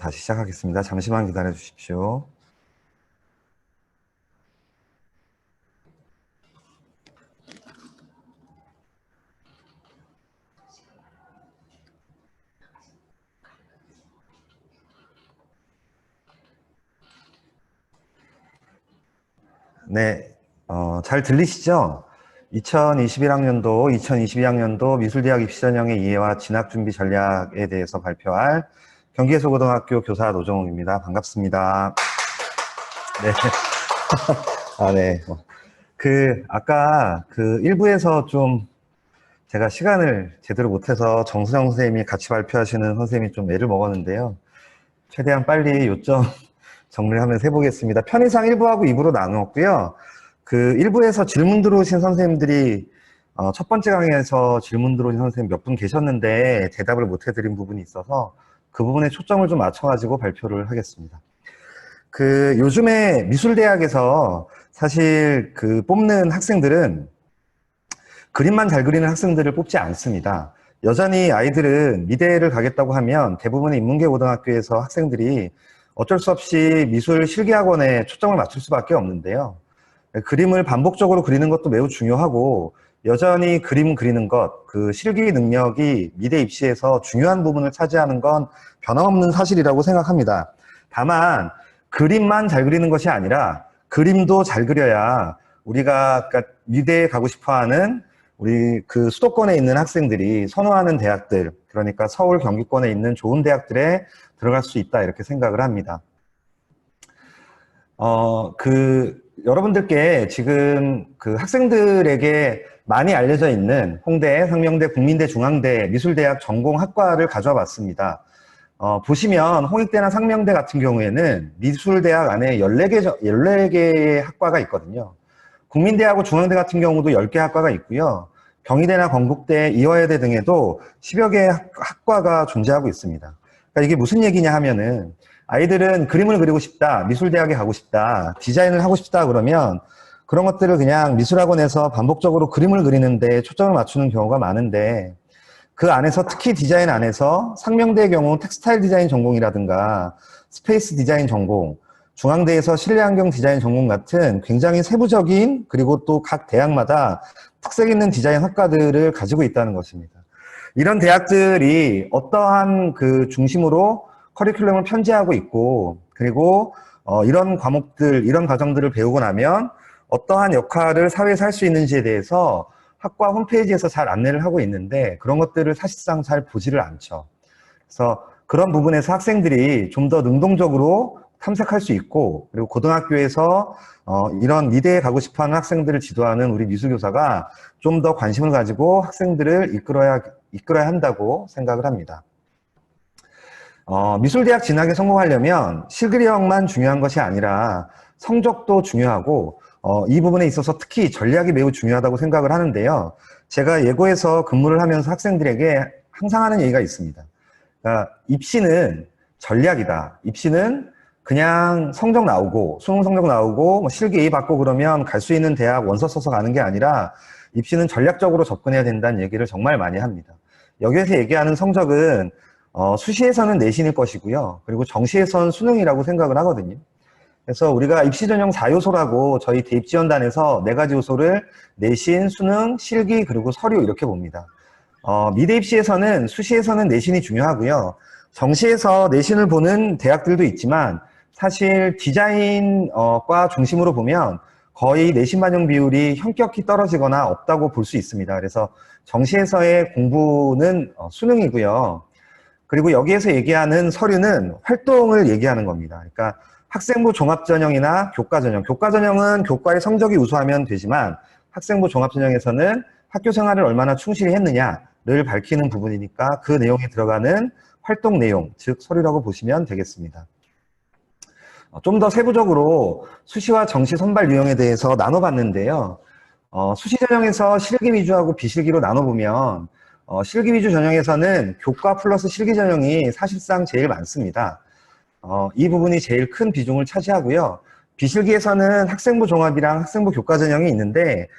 다시 시작하겠습니다. 잠시만 기다려 주십시오. 네, 잘 들리시죠? 2021학년도, 2022학년도 미술대학 입시전형의 이해와 진학준비 전략에 대해서 발표할 경기예술고등학교 교사 노정욱입니다. 반갑습니다. 네. 네. 아까 1부에서 좀 제가 시간을 제대로 못해서 정수영 선생님이 같이 발표하시는 선생님이 좀 애를 먹었는데요. 최대한 빨리 요점 정리를 하면서 해보겠습니다. 편의상 1부하고 2부로 나누었고요. 1부에서 질문 들어오신 선생님들이 첫 번째 강의에서 질문 들어오신 선생님 몇 분 계셨는데 대답을 못 해드린 부분이 있어서 그 부분에 초점을 좀 맞춰가지고 발표를 하겠습니다. 요즘에 미술대학에서 사실 뽑는 학생들은 그림만 잘 그리는 학생들을 뽑지 않습니다. 여전히 아이들은 미대를 가겠다고 하면 대부분의 인문계 고등학교에서 학생들이 어쩔 수 없이 미술 실기학원에 초점을 맞출 수밖에 없는데요. 그림을 반복적으로 그리는 것도 매우 중요하고 여전히 그림 그리는 것, 실기 능력이 미대 입시에서 중요한 부분을 차지하는 건 변함없는 사실이라고 생각합니다. 다만 그림만 잘 그리는 것이 아니라 그림도 잘 그려야 우리가 미대에 가고 싶어하는 우리 수도권에 있는 학생들이 선호하는 대학들, 그러니까 서울 경기권에 있는 좋은 대학들에 들어갈 수 있다 이렇게 생각을 합니다. 여러분들께 지금 학생들에게 많이 알려져 있는 홍대, 상명대, 국민대, 중앙대 미술대학 전공학과를 가져와 봤습니다. 보시면 홍익대나 상명대 같은 경우에는 미술대학 안에 14개의 학과가 있거든요. 국민대하고 중앙대 같은 경우도 10개 학과가 있고요. 경희대나 건국대, 이화여대 등에도 10여 개의 학과가 존재하고 있습니다. 그러니까 이게 무슨 얘기냐 하면은 아이들은 그림을 그리고 싶다, 미술대학에 가고 싶다, 디자인을 하고 싶다 그러면 그런 것들을 그냥 미술학원에서 반복적으로 그림을 그리는데 초점을 맞추는 경우가 많은데 그 안에서 특히 디자인 안에서 상명대의 경우 텍스타일 디자인 전공이라든가 스페이스 디자인 전공, 중앙대에서 실내환경 디자인 전공 같은 굉장히 세부적인 그리고 또 각 대학마다 특색 있는 디자인 학과들을 가지고 있다는 것입니다. 이런 대학들이 어떠한 중심으로 커리큘럼을 편제하고 있고 그리고 이런 과목들, 이런 과정들을 배우고 나면 어떠한 역할을 사회에서 할 수 있는지에 대해서 학과 홈페이지에서 잘 안내를 하고 있는데 그런 것들을 사실상 잘 보지를 않죠. 그래서 그런 부분에서 학생들이 좀 더 능동적으로 탐색할 수 있고 그리고 고등학교에서 이런 미대에 가고 싶어하는 학생들을 지도하는 우리 미술교사가 좀 더 관심을 가지고 학생들을 이끌어야 한다고 생각을 합니다. 미술대학 진학에 성공하려면 실기력만 중요한 것이 아니라 성적도 중요하고 이 부분에 있어서 특히 전략이 매우 중요하다고 생각을 하는데요. 제가 예고에서 근무를 하면서 학생들에게 항상 하는 얘기가 있습니다. 그러니까 입시는 전략이다. 입시는 그냥 성적 나오고 수능 성적 나오고 뭐 실기 A 받고 그러면 갈 수 있는 대학 원서 써서 가는 게 아니라 입시는 전략적으로 접근해야 된다는 얘기를 정말 많이 합니다. 여기에서 얘기하는 성적은 수시에서는 내신일 것이고요. 그리고 정시에서는 수능이라고 생각을 하거든요. 그래서 우리가 입시 전형 4요소라고 저희 대입지원단에서 4가지 요소를 내신, 수능, 실기, 그리고 서류 이렇게 봅니다. 미대 입시에서는 수시에서는 내신이 중요하고요. 정시에서 내신을 보는 대학들도 있지만 사실 디자인과 중심으로 보면 거의 내신 반영 비율이 현격히 떨어지거나 없다고 볼 수 있습니다. 그래서 정시에서의 공부는 수능이고요. 그리고 여기에서 얘기하는 서류는 활동을 얘기하는 겁니다. 그러니까 학생부 종합전형이나 교과전형. 교과전형은 교과의 성적이 우수하면 되지만 학생부 종합전형에서는 학교 생활을 얼마나 충실히 했느냐를 밝히는 부분이니까 그 내용에 들어가는 활동 내용, 즉 서류라고 보시면 되겠습니다. 좀 더 세부적으로 수시와 정시 선발 유형에 대해서 나눠봤는데요. 수시 전형에서 실기 위주하고 비실기로 나눠보면 실기 위주 전형에서는 교과 플러스 실기 전형이 사실상 제일 많습니다. 이 부분이 제일 큰 비중을 차지하고요. 비실기에서는 학생부 종합이랑 학생부 교과 전형이 있는데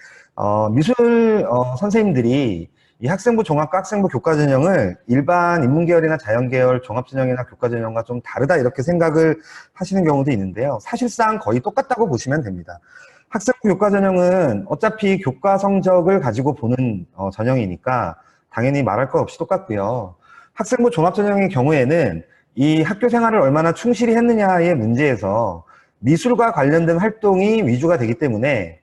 미술 선생님들이 이 학생부 종합과 학생부 교과 전형을 일반 인문계열이나 자연계열 종합전형이나 교과 전형과 좀 다르다 이렇게 생각을 하시는 경우도 있는데요. 사실상 거의 똑같다고 보시면 됩니다. 학생부 교과 전형은 어차피 교과 성적을 가지고 보는 전형이니까 당연히 말할 것 없이 똑같고요. 학생부 종합전형의 경우에는 이 학교 생활을 얼마나 충실히 했느냐의 문제에서 미술과 관련된 활동이 위주가 되기 때문에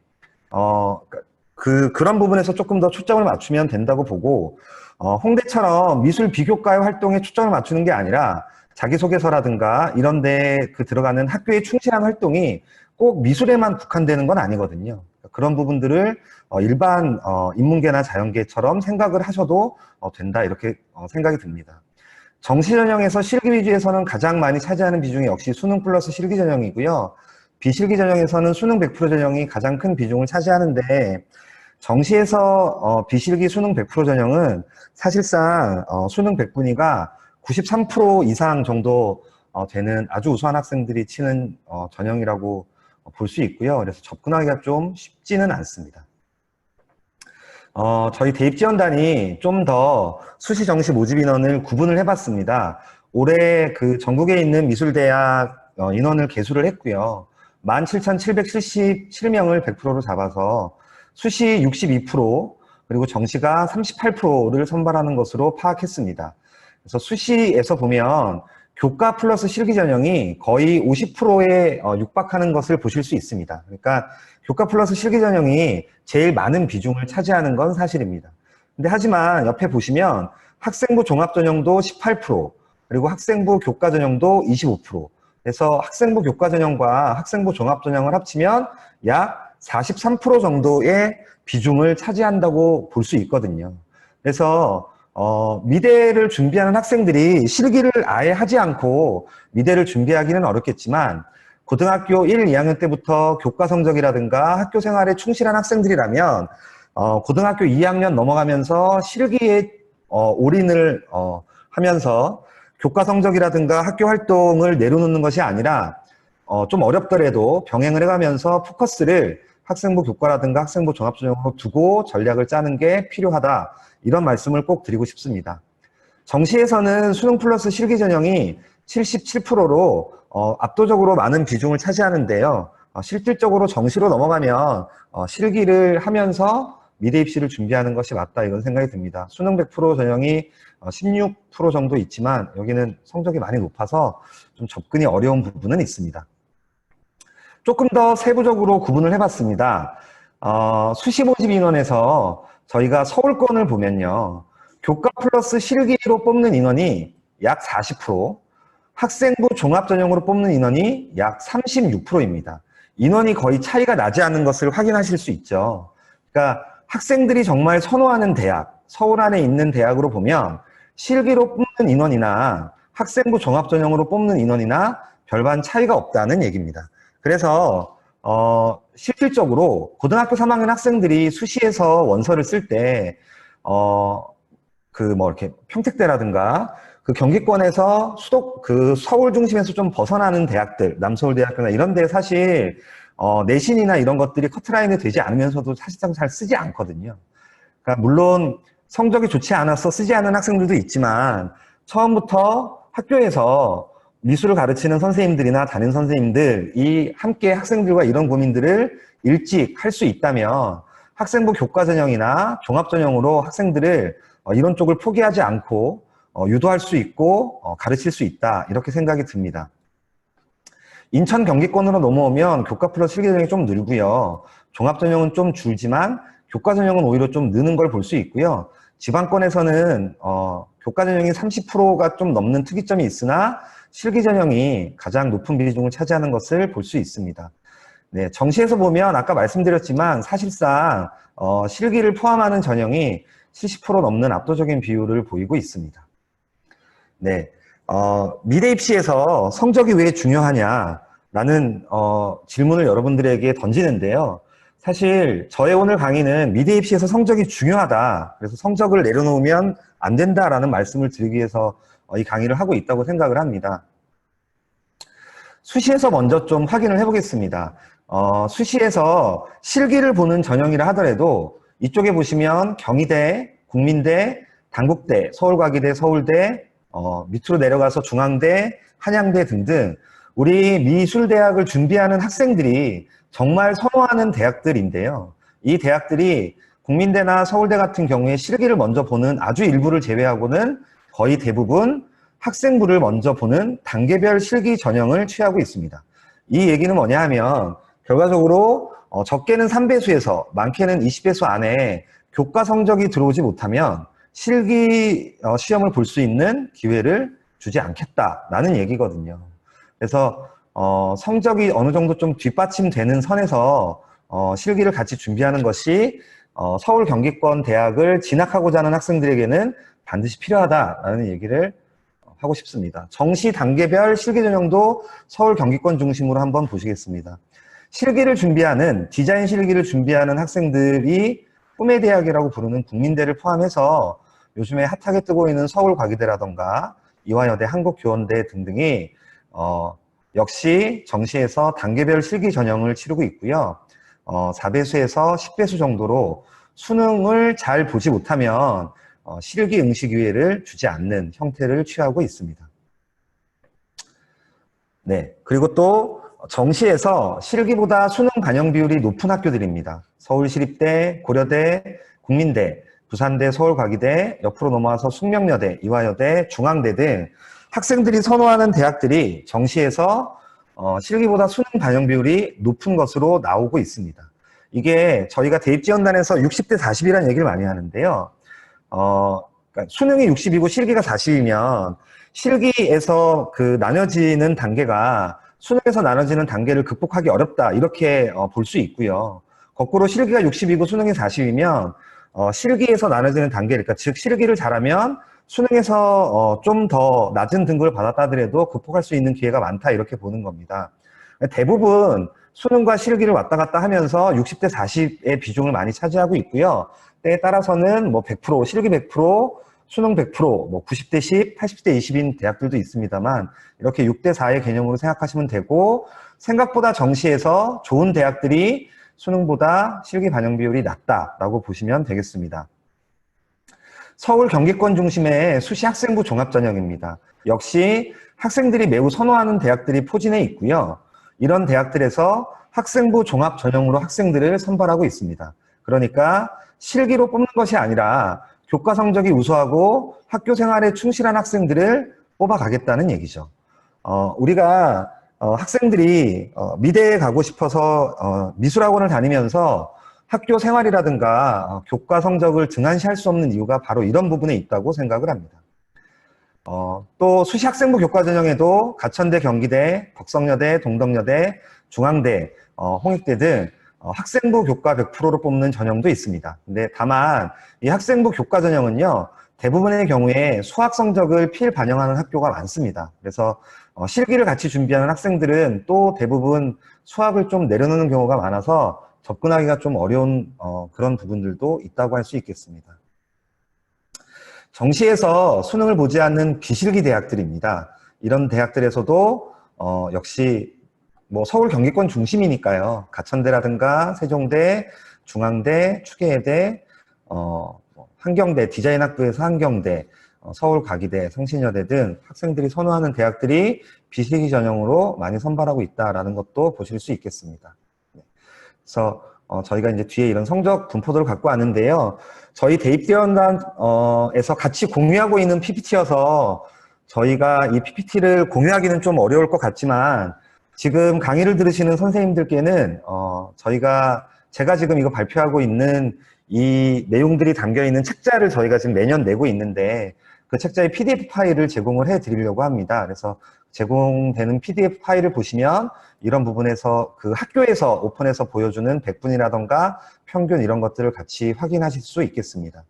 그런 부분에서 조금 더 초점을 맞추면 된다고 보고, 홍대처럼 미술 비교과의 활동에 초점을 맞추는 게 아니라 자기소개서라든가 이런 데 들어가는 학교의 충실한 활동이 꼭 미술에만 국한되는 건 아니거든요. 그런 부분들을 일반 인문계나 자연계처럼 생각을 하셔도 된다 이렇게 생각이 듭니다. 정시전형에서 실기 위주에서는 가장 많이 차지하는 비중이 역시 수능 플러스 실기 전형이고요. 비실기 전형에서는 수능 100% 전형이 가장 큰 비중을 차지하는데, 정시에서 비실기 수능 100% 전형은 사실상 수능 100분위가 93% 이상 정도 되는 아주 우수한 학생들이 치는 전형이라고 볼 수 있고요. 그래서 접근하기가 좀 쉽지는 않습니다. 저희 대입지원단이 좀 더 수시 정시 모집 인원을 구분을 해봤습니다. 올해 그 전국에 있는 미술대학 인원을 개수를 했고요. 17,777명을 100%로 잡아서 수시 62%, 그리고 정시가 38%를 선발하는 것으로 파악했습니다. 그래서 수시에서 보면 교과 플러스 실기 전형이 거의 50%에 육박하는 것을 보실 수 있습니다. 그러니까 교과 플러스 실기 전형이 제일 많은 비중을 차지하는 건 사실입니다. 근데 하지만 옆에 보시면 학생부 종합 전형도 18%, 그리고 학생부 교과 전형도 25%. 그래서 학생부 교과 전형과 학생부 종합 전형을 합치면 약 43% 정도의 비중을 차지한다고 볼 수 있거든요. 그래서 미대를 준비하는 학생들이 실기를 아예 하지 않고 미대를 준비하기는 어렵겠지만, 고등학교 1, 2학년 때부터 교과 성적이라든가 학교 생활에 충실한 학생들이라면 고등학교 2학년 넘어가면서 실기에 올인을 하면서 교과 성적이라든가 학교 활동을 내려놓는 것이 아니라 좀 어렵더라도 병행을 해가면서 포커스를 학생부 교과라든가 학생부 종합전형으로 두고 전략을 짜는 게 필요하다, 이런 말씀을 꼭 드리고 싶습니다. 정시에서는 수능 플러스 실기 전형이 77%로 압도적으로 많은 비중을 차지하는데요. 실질적으로 정시로 넘어가면 실기를 하면서 미대 입시를 준비하는 것이 맞다, 이런 생각이 듭니다. 수능 100% 전형이 16% 정도 있지만 여기는 성적이 많이 높아서 좀 접근이 어려운 부분은 있습니다. 조금 더 세부적으로 구분을 해봤습니다. 수시 모집 인원에서 저희가 서울권을 보면요, 교과 플러스 실기로 뽑는 인원이 약 40%, 학생부 종합전형으로 뽑는 인원이 약 36%입니다. 인원이 거의 차이가 나지 않는 것을 확인하실 수 있죠. 그러니까 학생들이 정말 선호하는 대학, 서울 안에 있는 대학으로 보면 실기로 뽑는 인원이나 학생부 종합전형으로 뽑는 인원이나 별반 차이가 없다는 얘기입니다. 그래서 실질적으로 고등학교 3학년 학생들이 수시에서 원서를 쓸 때 이렇게 평택대라든가 그 경기권에서 서울 중심에서 좀 벗어나는 대학들, 남서울대학교나 이런 데 사실 내신이나 이런 것들이 커트라인이 되지 않으면서도 사실상 잘 쓰지 않거든요. 그러니까 물론 성적이 좋지 않아서 쓰지 않은 학생들도 있지만, 처음부터 학교에서 미술을 가르치는 선생님들이나 담임 선생님들이 함께 학생들과 이런 고민들을 일찍 할 수 있다면 학생부 교과 전형이나 종합 전형으로 학생들을 이런 쪽을 포기하지 않고 유도할 수 있고 가르칠 수 있다, 이렇게 생각이 듭니다. 인천 경기권으로 넘어오면 교과 플러스 실기 전형이 좀 늘고요. 종합 전형은 좀 줄지만 교과 전형은 오히려 좀 느는 걸 볼 수 있고요. 지방권에서는 교과 전형이 30%가 좀 넘는 특이점이 있으나 실기 전형이 가장 높은 비중을 차지하는 것을 볼 수 있습니다. 네, 정시에서 보면 아까 말씀드렸지만 사실상 실기를 포함하는 전형이 70% 넘는 압도적인 비율을 보이고 있습니다. 네, 미대 입시에서 성적이 왜 중요하냐라는 질문을 여러분들에게 던지는데요. 사실 저의 오늘 강의는 미대 입시에서 성적이 중요하다, 그래서 성적을 내려놓으면 안 된다라는 말씀을 드리기 위해서 이 강의를 하고 있다고 생각을 합니다. 수시에서 먼저 좀 확인을 해보겠습니다. 수시에서 실기를 보는 전형이라 하더라도 이쪽에 보시면 경희대, 국민대, 단국대, 서울과기대, 서울대, 밑으로 내려가서 중앙대, 한양대 등등 우리 미술대학을 준비하는 학생들이 정말 선호하는 대학들인데요. 이 대학들이 국민대나 서울대 같은 경우에 실기를 먼저 보는 아주 일부를 제외하고는 거의 대부분 학생부를 먼저 보는 단계별 실기 전형을 취하고 있습니다. 이 얘기는 뭐냐 하면 결과적으로 적게는 3배수에서 많게는 20배수 안에 교과 성적이 들어오지 못하면 실기 시험을 볼 수 있는 기회를 주지 않겠다라는 얘기거든요. 그래서 성적이 어느 정도 좀 뒷받침되는 선에서 실기를 같이 준비하는 것이 서울 경기권 대학을 진학하고자 하는 학생들에게는 반드시 필요하다라는 얘기를 하고 싶습니다. 정시 단계별 실기 전형도 서울 경기권 중심으로 한번 보시겠습니다. 실기를 준비하는, 디자인 실기를 준비하는 학생들이 꿈의 대학이라고 부르는 국민대를 포함해서 요즘에 핫하게 뜨고 있는 서울과기대라던가 이화여대, 한국교원대 등등이 역시 정시에서 단계별 실기 전형을 치르고 있고요. 4배수에서 10배수 정도로 수능을 잘 보지 못하면 실기 응시 기회를 주지 않는 형태를 취하고 있습니다. 네, 그리고 또 정시에서 실기보다 수능 반영 비율이 높은 학교들입니다. 서울시립대, 고려대, 국민대, 부산대, 서울과기대, 옆으로 넘어와서 숙명여대, 이화여대, 중앙대 등 학생들이 선호하는 대학들이 정시에서 실기보다 수능 반영 비율이 높은 것으로 나오고 있습니다. 이게 저희가 대입지원단에서 60대 40이라는 얘기를 많이 하는데요. 그러니까 수능이 60이고 실기가 40이면 실기에서 그 나눠지는 단계가 수능에서 나눠지는 단계를 극복하기 어렵다 이렇게 볼 수 있고요. 거꾸로 실기가 60이고 수능이 40이면 실기에서 나눠지는 단계, 그러니까 즉 실기를 잘하면 수능에서 좀 더 낮은 등급을 받았다 하더라도 극복할 수 있는 기회가 많다 이렇게 보는 겁니다. 대부분 수능과 실기를 왔다 갔다 하면서 60대 40의 비중을 많이 차지하고 있고요. 때에 따라서는 뭐 100%, 실기 100%, 수능 100%, 뭐 90대 10, 80대 20인 대학들도 있습니다만 이렇게 6대 4의 개념으로 생각하시면 되고 생각보다 정시에서 좋은 대학들이 수능보다 실기 반영 비율이 낮다라고 보시면 되겠습니다. 서울 경기권 중심의 수시 학생부 종합전형입니다. 역시 학생들이 매우 선호하는 대학들이 포진해 있고요. 이런 대학들에서 학생부 종합전형으로 학생들을 선발하고 있습니다. 그러니까 실기로 뽑는 것이 아니라 교과 성적이 우수하고 학교 생활에 충실한 학생들을 뽑아가겠다는 얘기죠. 우리가 학생들이 미대에 가고 싶어서 미술학원을 다니면서 학교 생활이라든가 교과 성적을 등한시할 수 없는 이유가 바로 이런 부분에 있다고 생각을 합니다. 또 수시학생부 교과전형에도 가천대, 경기대, 덕성여대, 동덕여대, 중앙대, 홍익대 등 학생부 교과 100%로 뽑는 전형도 있습니다. 근데 다만 이 학생부 교과 전형은요, 대부분의 경우에 수학 성적을 필반영하는 학교가 많습니다. 그래서 실기를 같이 준비하는 학생들은 또 대부분 수학을 좀 내려놓는 경우가 많아서 접근하기가 좀 어려운 그런 부분들도 있다고 할 수 있겠습니다. 정시에서 수능을 보지 않는 비실기 대학들입니다. 이런 대학들에서도 역시 뭐 서울 경기권 중심이니까요. 가천대라든가 세종대, 중앙대, 추계대, 한경대, 디자인학부에서 한경대, 서울과기대, 성신여대 등 학생들이 선호하는 대학들이 비실기 전형으로 많이 선발하고 있다는 것도 보실 수 있겠습니다. 그래서 저희가 이제 뒤에 이런 성적 분포도를 갖고 왔는데요. 저희 대입지원단에서 같이 공유하고 있는 PPT여서 저희가 이 PPT를 공유하기는 좀 어려울 것 같지만 지금 강의를 들으시는 선생님들께는 제가 지금 이거 발표하고 있는 이 내용들이 담겨있는 책자를 저희가 지금 매년 내고 있는데 그 책자의 PDF 파일을 제공을 해드리려고 합니다. 그래서 제공되는 PDF 파일을 보시면 이런 부분에서 그 학교에서 오픈해서 보여주는 백분이라던가 평균 이런 것들을 같이 확인하실 수 있겠습니다.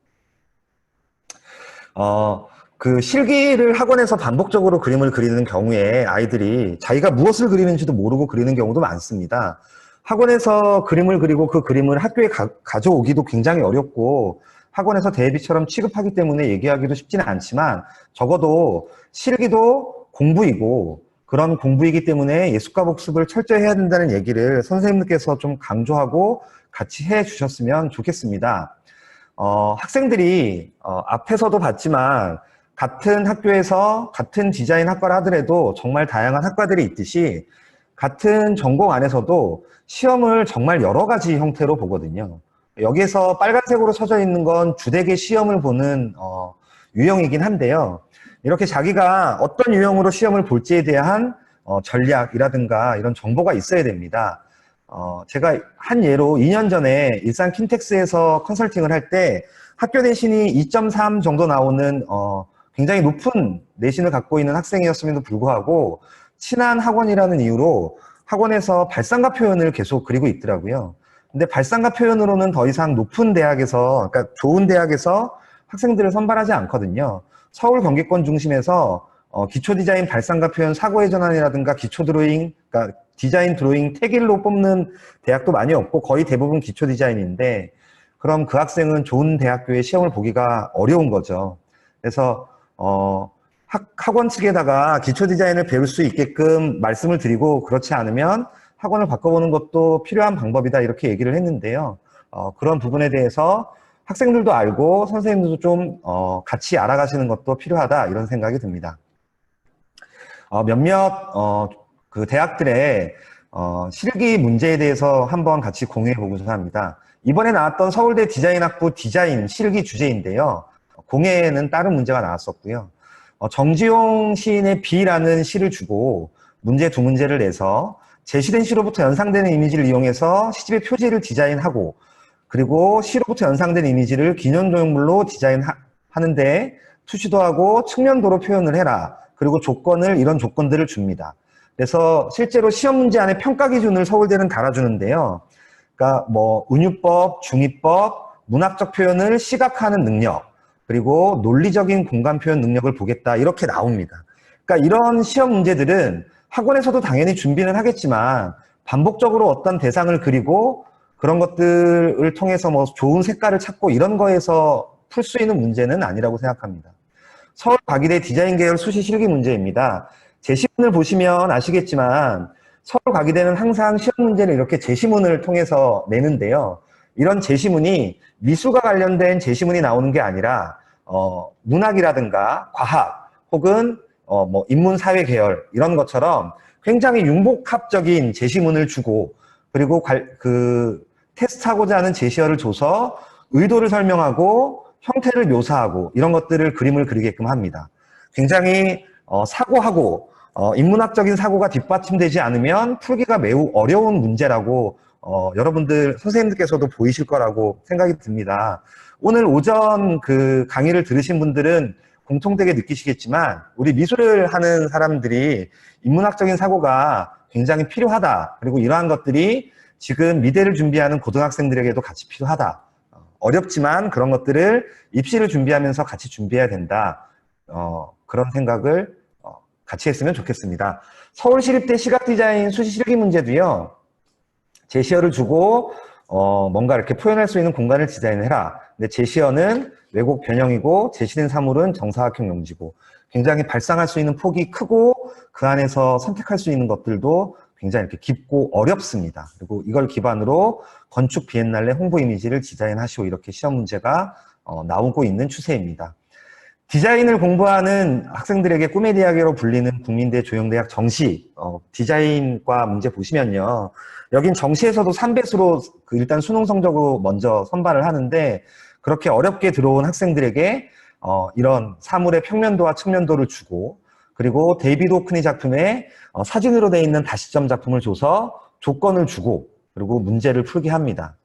그 실기를 학원에서 반복적으로 그림을 그리는 경우에 아이들이 자기가 무엇을 그리는지도 모르고 그리는 경우도 많습니다. 학원에서 그림을 그리고 그 그림을 학교에 가져오기도 굉장히 어렵고 학원에서 대비처럼 취급하기 때문에 얘기하기도 쉽지는 않지만 적어도 실기도 공부이고 그런 공부이기 때문에 예습과 복습을 철저히 해야 된다는 얘기를 선생님들께서 좀 강조하고 같이 해 주셨으면 좋겠습니다. 학생들이 앞에서도 봤지만 같은 학교에서 같은 디자인 학과를 하더라도 정말 다양한 학과들이 있듯이 같은 전공 안에서도 시험을 정말 여러 가지 형태로 보거든요. 여기에서 빨간색으로 쳐져 있는 건 주되게 시험을 보는 유형이긴 한데요. 이렇게 자기가 어떤 유형으로 시험을 볼지에 대한 전략이라든가 이런 정보가 있어야 됩니다. 제가 한 예로 2년 전에 일산 킨텍스에서 컨설팅을 할 때 학교 내신이 2.3 정도 나오는 굉장히 높은 내신을 갖고 있는 학생이었음에도 불구하고 친한 학원이라는 이유로 학원에서 발상가 표현을 계속 그리고 있더라고요. 근데 발상가 표현으로는 더 이상 높은 대학에서, 그러니까 좋은 대학에서 학생들을 선발하지 않거든요. 서울 경기권 중심에서 기초 디자인 발상가 표현 사고의 전환이라든가 기초 드로잉, 그러니까 디자인 드로잉 택일로 뽑는 대학도 많이 없고 거의 대부분 기초 디자인인데, 그럼 그 학생은 좋은 대학교에 시험을 보기가 어려운 거죠. 그래서 학원 측에다가 기초 디자인을 배울 수 있게끔 말씀을 드리고, 그렇지 않으면 학원을 바꿔보는 것도 필요한 방법이다, 이렇게 얘기를 했는데요. 그런 부분에 대해서 학생들도 알고 선생님들도 좀 같이 알아가시는 것도 필요하다, 이런 생각이 듭니다. 몇몇 그 대학들의 실기 문제에 대해서 한번 같이 공유해 보고자 합니다. 이번에 나왔던 서울대 디자인학부 디자인 실기 주제인데요. 공예에는 다른 문제가 나왔었고요. 정지용 시인의 비라는 시를 주고 문제 두 문제를 내서 제시된 시로부터 연상되는 이미지를 이용해서 시집의 표지를 디자인하고, 그리고 시로부터 연상된 이미지를 기념조형물로 디자인하는데 투시도 하고 측면도로 표현을 해라. 그리고 이런 조건들을 줍니다. 그래서 실제로 시험 문제 안에 평가 기준을 서울대는 달아주는데요. 그러니까 뭐 은유법, 중의법, 문학적 표현을 시각화하는 능력, 그리고 논리적인 공간 표현 능력을 보겠다, 이렇게 나옵니다. 그러니까 이런 시험 문제들은 학원에서도 당연히 준비는 하겠지만 반복적으로 어떤 대상을 그리고 그런 것들을 통해서 뭐 좋은 색깔을 찾고 이런 거에서 풀 수 있는 문제는 아니라고 생각합니다. 서울과기대 디자인 계열 수시 실기 문제입니다. 제시문을 보시면 아시겠지만 서울과기대는 항상 시험 문제를 이렇게 제시문을 통해서 내는데요. 이런 제시문이 미술과 관련된 제시문이 나오는 게 아니라 문학이라든가 과학 혹은 뭐 인문사회 계열 이런 것처럼 굉장히 융복합적인 제시문을 주고, 그리고 그 테스트하고자 하는 제시어를 줘서 의도를 설명하고 형태를 묘사하고 이런 것들을 그림을 그리게끔 합니다. 굉장히 사고하고 인문학적인 사고가 뒷받침되지 않으면 풀기가 매우 어려운 문제라고 여러분들 선생님들께서도 보이실 거라고 생각이 듭니다. 오늘 오전 그 강의를 들으신 분들은 공통되게 느끼시겠지만 우리 미술을 하는 사람들이 인문학적인 사고가 굉장히 필요하다. 그리고 이러한 것들이 지금 미대를 준비하는 고등학생들에게도 같이 필요하다. 어렵지만 그런 것들을 입시를 준비하면서 같이 준비해야 된다. 그런 생각을 같이 했으면 좋겠습니다. 서울시립대 시각디자인 수시 실기 문제도요. 제시어를 주고 뭔가 이렇게 표현할 수 있는 공간을 디자인해라. 근데 제시어는 왜곡 변형이고 제시된 사물은 정사각형 용지고 굉장히 발상할 수 있는 폭이 크고 그 안에서 선택할 수 있는 것들도 굉장히 이렇게 깊고 어렵습니다. 그리고 이걸 기반으로 건축 비엔날레 홍보 이미지를 디자인하시오, 이렇게 시험 문제가 나오고 있는 추세입니다. 디자인을 공부하는 학생들에게 꿈의 대학으로 불리는 국민대 조영대학 정시 디자인과 문제 보시면요. 여긴 정시에서도 3배수로 일단 수능 성적으로 먼저 선발을 하는데, 그렇게 어렵게 들어온 학생들에게 이런 사물의 평면도와 측면도를 주고, 그리고 데이비드 호크니 작품에 사진으로 되어 있는 다시점 작품을 줘서 조건을 주고, 그리고 문제를 풀게 합니다.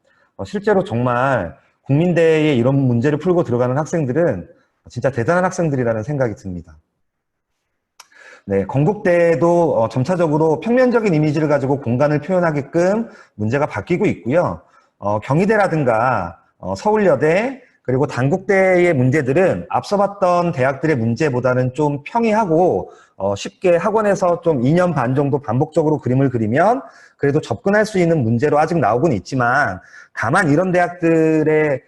실제로 정말 국민대에 이런 문제를 풀고 들어가는 학생들은 진짜 대단한 학생들이라는 생각이 듭니다. 네, 건국대도 점차적으로 평면적인 이미지를 가지고 공간을 표현하게끔 문제가 바뀌고 있고요. 경희대라든가 서울여대, 그리고 단국대의 문제들은 앞서 봤던 대학들의 문제보다는 좀 평이하고 쉽게 학원에서 좀 2년 반 정도 반복적으로 그림을 그리면 그래도 접근할 수 있는 문제로 아직 나오곤 있지만, 다만 이런 대학들의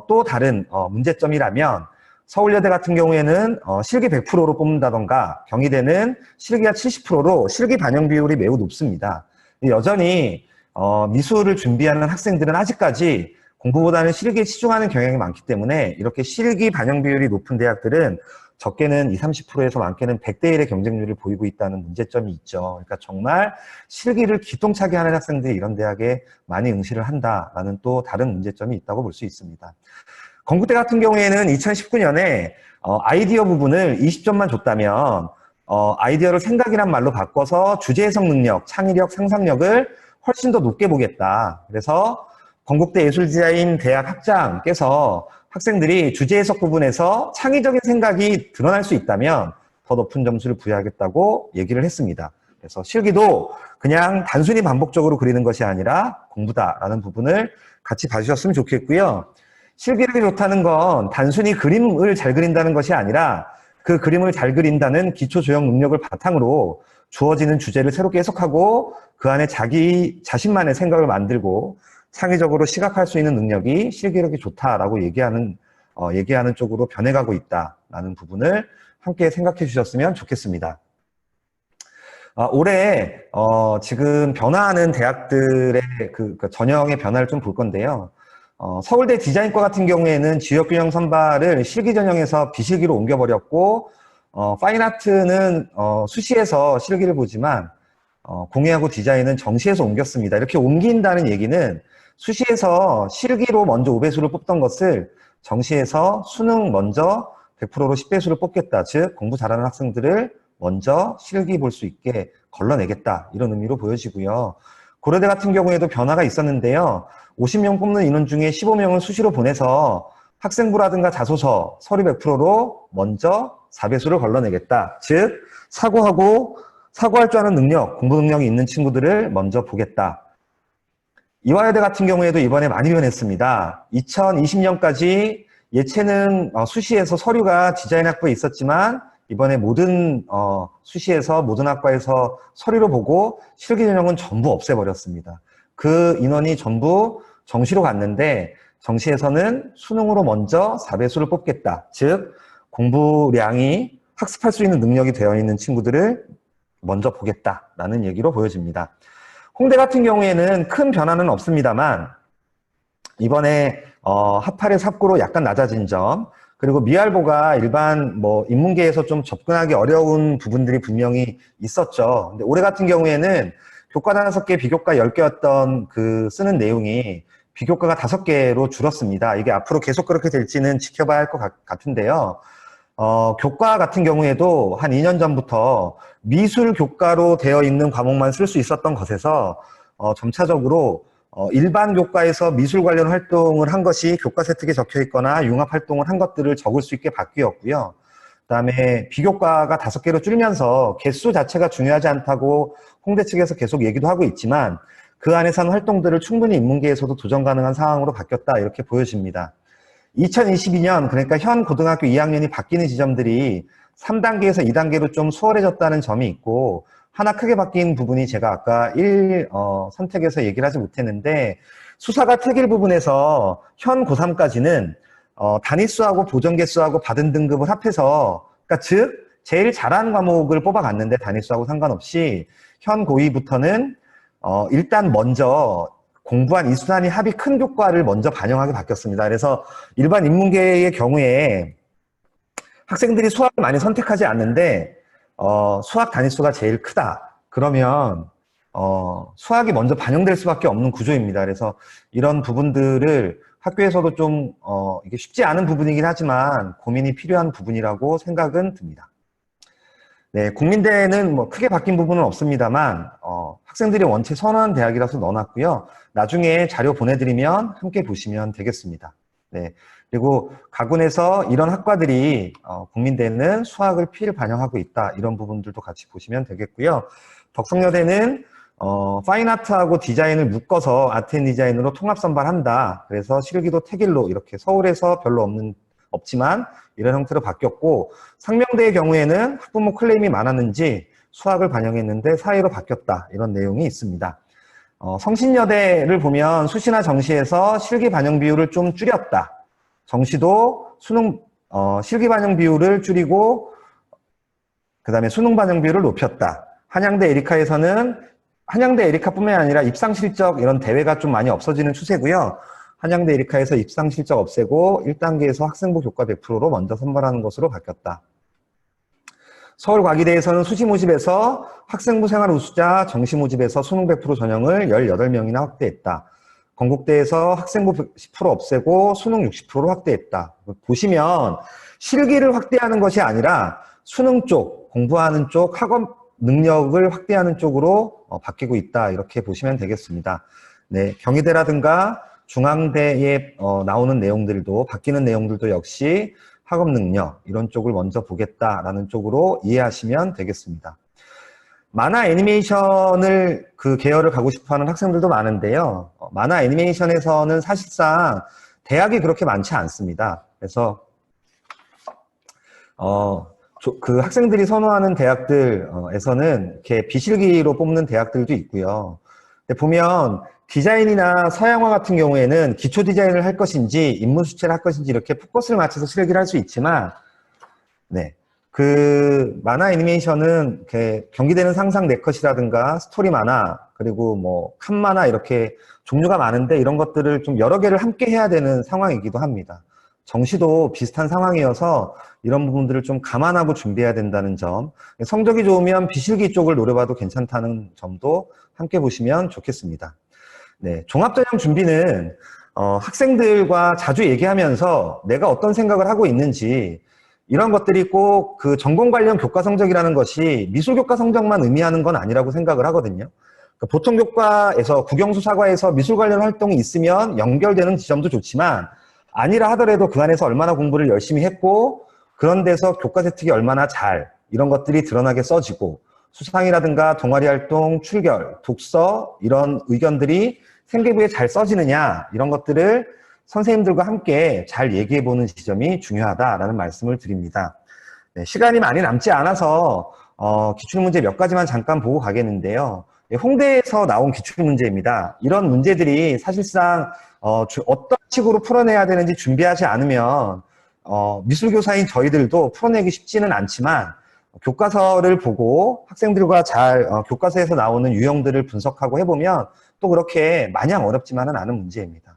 또 다른 문제점이라면 서울여대 같은 경우에는 실기 100%로 뽑는다던가 경희대는 실기가 70%로 실기 반영 비율이 매우 높습니다. 여전히 미술을 준비하는 학생들은 아직까지 공부보다는 실기에 치중하는 경향이 많기 때문에 이렇게 실기 반영 비율이 높은 대학들은 적게는 20, 30%에서 많게는 100대 1의 경쟁률을 보이고 있다는 문제점이 있죠. 그러니까 정말 실기를 기똥차게 하는 학생들이 이런 대학에 많이 응시를 한다라는 또 다른 문제점이 있다고 볼 수 있습니다. 건국대 같은 경우에는 2019년에 아이디어 부분을 20점만 줬다면 아이디어를 생각이란 말로 바꿔서 주제 해석 능력, 창의력, 상상력을 훨씬 더 높게 보겠다. 그래서 건국대 예술디자인 대학 학장께서 학생들이 주제 해석 부분에서 창의적인 생각이 드러날 수 있다면 더 높은 점수를 부여하겠다고 얘기를 했습니다. 그래서 실기도 그냥 단순히 반복적으로 그리는 것이 아니라 공부다라는 부분을 같이 봐주셨으면 좋겠고요. 실기력이 좋다는 건 단순히 그림을 잘 그린다는 것이 아니라 그 그림을 잘 그린다는 기초 조형 능력을 바탕으로 주어지는 주제를 새롭게 해석하고 그 안에 자기 자신만의 생각을 만들고 창의적으로 시각할 수 있는 능력이 실기력이 좋다라고 얘기하는 쪽으로 변해가고 있다라는 부분을 함께 생각해 주셨으면 좋겠습니다. 올해 지금 변화하는 대학들의 그 전형의 변화를 좀 볼 건데요. 서울대 디자인과 같은 경우에는 지역균형 선발을 실기 전형에서 비실기로 옮겨버렸고 파인아트는 수시에서 실기를 보지만 공예하고 디자인은 정시에서 옮겼습니다. 이렇게 옮긴다는 얘기는 수시에서 실기로 먼저 5배수를 뽑던 것을 정시에서 수능 먼저 100%로 10배수를 뽑겠다. 즉 공부 잘하는 학생들을 먼저 실기 볼 수 있게 걸러내겠다. 이런 의미로 보여지고요. 고려대 같은 경우에도 변화가 있었는데요. 50명 뽑는 인원 중에 15명을 수시로 보내서 학생부라든가 자소서, 서류 100%로 먼저 4배수를 걸러내겠다. 즉 사고할 줄 아는 능력, 공부 능력이 있는 친구들을 먼저 보겠다. 이화여대 같은 경우에도 이번에 많이 변했습니다. 2020년까지 예체능 수시에서 서류가 디자인 학부에 있었지만 이번에 모든 수시에서 모든 학과에서 서류로 보고 실기 전형은 전부 없애버렸습니다. 그 인원이 전부 정시로 갔는데 정시에서는 수능으로 먼저 4배수를 뽑겠다. 즉 공부량이 학습할 수 있는 능력이 되어 있는 친구들을 먼저 보겠다라는 얘기로 보여집니다. 홍대 같은 경우에는 큰 변화는 없습니다만 이번에 하파의 삽구로 약간 낮아진 점, 그리고 미알보가 일반 인문계에서 좀 접근하기 어려운 부분들이 분명히 있었죠. 근데 올해 같은 경우에는 교과 5개, 비교과 10개였던 그 쓰는 내용이 비교과가 5개로 줄었습니다. 이게 앞으로 계속 그렇게 될지는 지켜봐야 할 것 같은데요. 교과 같은 경우에도 한 2년 전부터 미술 교과로 되어 있는 과목만 쓸 수 있었던 것에서 점차적으로 일반 교과에서 미술 관련 활동을 한 것이 교과 세특에 적혀 있거나 융합 활동을 한 것들을 적을 수 있게 바뀌었고요. 그다음에 비교과가 5개로 줄면서 개수 자체가 중요하지 않다고 홍대 측에서 계속 얘기도 하고 있지만 그 안에서 하는 활동들을 충분히 인문계에서도 도전 가능한 상황으로 바뀌었다 이렇게 보여집니다. 2022년 그러니까 현 고등학교 2학년이 바뀌는 지점들이 3단계에서 2단계로 좀 수월해졌다는 점이 있고 하나 크게 바뀐 부분이 제가 아까 선택에서 얘기를 하지 못했는데 수사과 특일 부분에서 현 고3까지는 단위수하고 보정개수하고 받은 등급을 합해서 그러니까 즉 제일 잘하는 과목을 뽑아갔는데 단위수하고 상관없이 현 고2부터는 일단 먼저 공부한 이수단위 합이 큰 교과를 먼저 반영하게 바뀌었습니다. 그래서 일반 인문계의 경우에 학생들이 수학을 많이 선택하지 않는데 수학 단위수가 제일 크다. 그러면 수학이 먼저 반영될 수밖에 없는 구조입니다. 그래서 이런 부분들을 학교에서도 좀 이게 쉽지 않은 부분이긴 하지만 고민이 필요한 부분이라고 생각은 듭니다. 네, 국민대는 크게 바뀐 부분은 없습니다만 학생들이 원체 선호하는 대학이라서 넣어놨고요. 나중에 자료 보내드리면 함께 보시면 되겠습니다. 네, 그리고 가군에서 이런 학과들이 국민대는 수학을 필반영하고 있다. 이런 부분들도 같이 보시면 되겠고요. 덕성여대는 파인아트하고 디자인을 묶어서 아트앤디자인으로 통합 선발한다. 그래서 실기도 택일로 이렇게 서울에서 별로 없지만 이런 형태로 바뀌었고 상명대의 경우에는 학부모 클레임이 많았는지 수학을 반영했는데 사회로 바뀌었다. 이런 내용이 있습니다. 성신여대를 보면 수시나 정시에서 실기 반영 비율을 좀 줄였다. 정시도 실기 반영 비율을 줄이고 그 다음에 수능 반영 비율을 높였다. 한양대 에리카에서는 한양대 에리카뿐만 아니라 입상 실적 이런 대회가 좀 많이 없어지는 추세고요. 한양대 에리카에서 입상 실적 없애고 1단계에서 학생부 교과 100%로 먼저 선발하는 것으로 바뀌었다. 서울과기대에서는 수시 모집에서 학생부 생활 우수자 정시 모집에서 수능 100% 전형을 18명이나 확대했다. 건국대에서 학생부 10% 없애고 수능 60%로 확대했다. 보시면 실기를 확대하는 것이 아니라 수능 쪽, 공부하는 쪽, 학업 능력을 확대하는 쪽으로 바뀌고 있다. 이렇게 보시면 되겠습니다. 네, 경희대라든가 중앙대에 나오는 내용들도, 바뀌는 내용들도 역시 학업 능력, 이런 쪽을 먼저 보겠다라는 쪽으로 이해하시면 되겠습니다. 만화 애니메이션을 그 계열을 가고 싶어 하는 학생들도 많은데요. 만화 애니메이션에서는 사실상 대학이 그렇게 많지 않습니다. 그래서 그 학생들이 선호하는 대학들에서는 이렇게 비실기로 뽑는 대학들도 있고요. 근데 보면 디자인이나 서양화 같은 경우에는 기초 디자인을 할 것인지 인물 수채를 할 것인지 이렇게 포커스를 맞춰서 실기를 할 수 있지만, 네, 그 만화 애니메이션은 이렇게 경기되는 상상 네컷이라든가 스토리 만화, 그리고 뭐 칸 만화 이렇게 종류가 많은데 이런 것들을 좀 여러 개를 함께 해야 되는 상황이기도 합니다. 정시도 비슷한 상황이어서 이런 부분들을 좀 감안하고 준비해야 된다는 점, 성적이 좋으면 비실기 쪽을 노려봐도 괜찮다는 점도 함께 보시면 좋겠습니다. 네, 종합전형 준비는 학생들과 자주 얘기하면서 내가 어떤 생각을 하고 있는지, 이런 것들이 꼭 그 전공 관련 교과 성적이라는 것이 미술 교과 성적만 의미하는 건 아니라고 생각을 하거든요. 그러니까 보통 교과에서 국영수 사과에서 미술 관련 활동이 있으면 연결되는 지점도 좋지만, 아니라 하더라도 그 안에서 얼마나 공부를 열심히 했고, 그런 데서 교과 세특이 얼마나 잘, 이런 것들이 드러나게 써지고, 수상이라든가 동아리 활동, 출결, 독서, 이런 의견들이 생계부에 잘 써지느냐, 이런 것들을 선생님들과 함께 잘 얘기해보는 지점이 중요하다라는 말씀을 드립니다. 네, 시간이 많이 남지 않아서 기출문제 몇 가지만 잠깐 보고 가겠는데요. 홍대에서 나온 기출문제입니다. 이런 문제들이 사실상 어떤 식으로 풀어내야 되는지 준비하지 않으면 미술교사인 저희들도 풀어내기 쉽지는 않지만, 교과서를 보고 학생들과 잘 교과서에서 나오는 유형들을 분석하고 해보면 또 그렇게 마냥 어렵지만은 않은 문제입니다.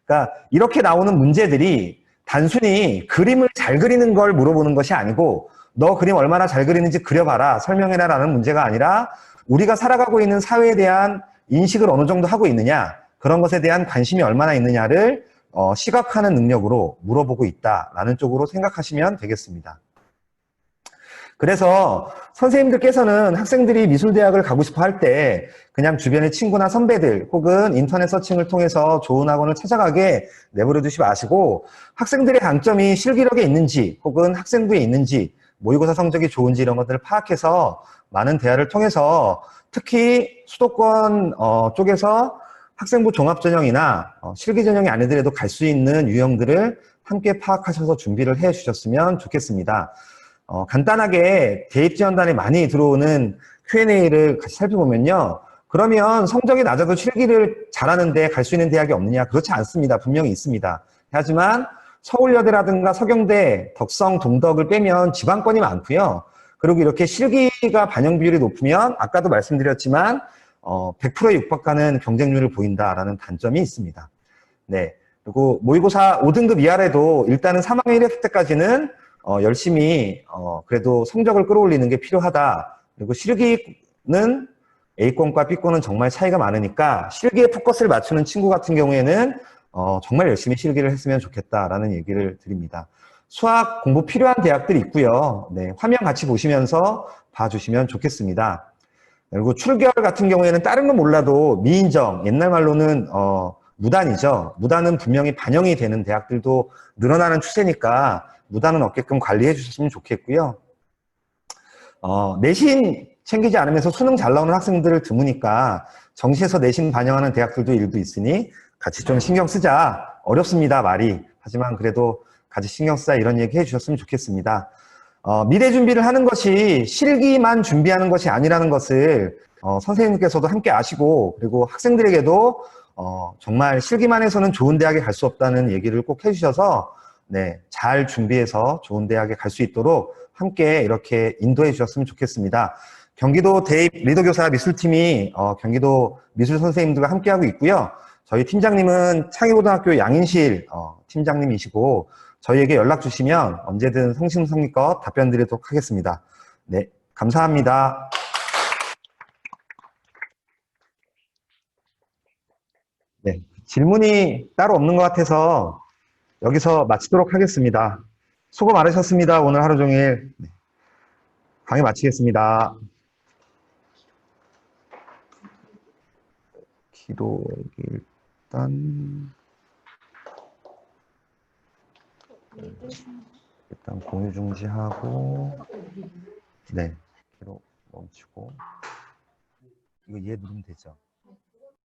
그러니까 이렇게 나오는 문제들이 단순히 그림을 잘 그리는 걸 물어보는 것이 아니고, 너 그림 얼마나 잘 그리는지 그려봐라, 설명해라 라는 문제가 아니라, 우리가 살아가고 있는 사회에 대한 인식을 어느 정도 하고 있느냐, 그런 것에 대한 관심이 얼마나 있느냐를 시각화하는 능력으로 물어보고 있다라는 쪽으로 생각하시면 되겠습니다. 그래서 선생님들께서는 학생들이 미술대학을 가고 싶어 할 때 그냥 주변의 친구나 선배들 혹은 인터넷 서칭을 통해서 좋은 학원을 찾아가게 내버려 두지 마시고, 학생들의 강점이 실기력에 있는지 혹은 학생부에 있는지, 모의고사 성적이 좋은지 이런 것들을 파악해서 많은 대화를 통해서, 특히 수도권 쪽에서 학생부 종합전형이나 실기전형이 아니더라도 갈 수 있는 유형들을 함께 파악하셔서 준비를 해 주셨으면 좋겠습니다. 간단하게 대입지원단에 많이 들어오는 Q&A를 같이 살펴보면요. 그러면 성적이 낮아도 실기를 잘하는데 갈 수 있는 대학이 없느냐? 그렇지 않습니다. 분명히 있습니다. 하지만 서울여대라든가 서경대, 덕성, 동덕을 빼면 지방권이 많고요. 그리고 이렇게 실기가 반영 비율이 높으면 아까도 말씀드렸지만 100%에 육박하는 경쟁률을 보인다라는 단점이 있습니다. 네. 그리고 모의고사 5등급 이하래도 일단은 3학년 1학기 때까지는 열심히 그래도 성적을 끌어올리는 게 필요하다. 그리고 실기는 A권과 B권은 정말 차이가 많으니까 실기에 포커스를 맞추는 친구 같은 경우에는 정말 열심히 실기를 했으면 좋겠다라는 얘기를 드립니다. 수학 공부 필요한 대학들이 있고요. 네, 화면 같이 보시면서 봐주시면 좋겠습니다. 그리고 출결 같은 경우에는 다른 건 몰라도 미인정, 옛날 말로는 무단이죠. 무단은 분명히 반영이 되는 대학들도 늘어나는 추세니까 무단은 없게끔 관리해 주셨으면 좋겠고요. 내신 챙기지 않으면서 수능 잘 나오는 학생들을 드무니까 정시에서 내신 반영하는 대학들도 일부 있으니 같이 좀 신경 쓰자. 어렵습니다, 말이. 하지만 그래도 같이 신경 쓰자, 이런 얘기 해주셨으면 좋겠습니다. 미래 준비를 하는 것이 실기만 준비하는 것이 아니라는 것을 선생님께서도 함께 아시고, 그리고 학생들에게도 정말 실기만 해서는 좋은 대학에 갈 수 없다는 얘기를 꼭 해주셔서, 네, 잘 준비해서 좋은 대학에 갈 수 있도록 함께 이렇게 인도해 주셨으면 좋겠습니다. 경기도 대입 리더교사 미술팀이 경기도 미술 선생님들과 함께하고 있고요. 저희 팀장님은 창의고등학교 양인실 팀장님이시고 저희에게 연락 주시면 언제든 성심성의껏 답변 드리도록 하겠습니다. 네, 감사합니다. 네, 질문이 따로 없는 것 같아서 여기서 마치도록 하겠습니다. 수고 많으셨습니다. 오늘 하루 종일. 네, 강의 마치겠습니다. 기록이 일단 공유 중지하고, 네, 기록 멈추고, 이거 얘 누르면 되죠.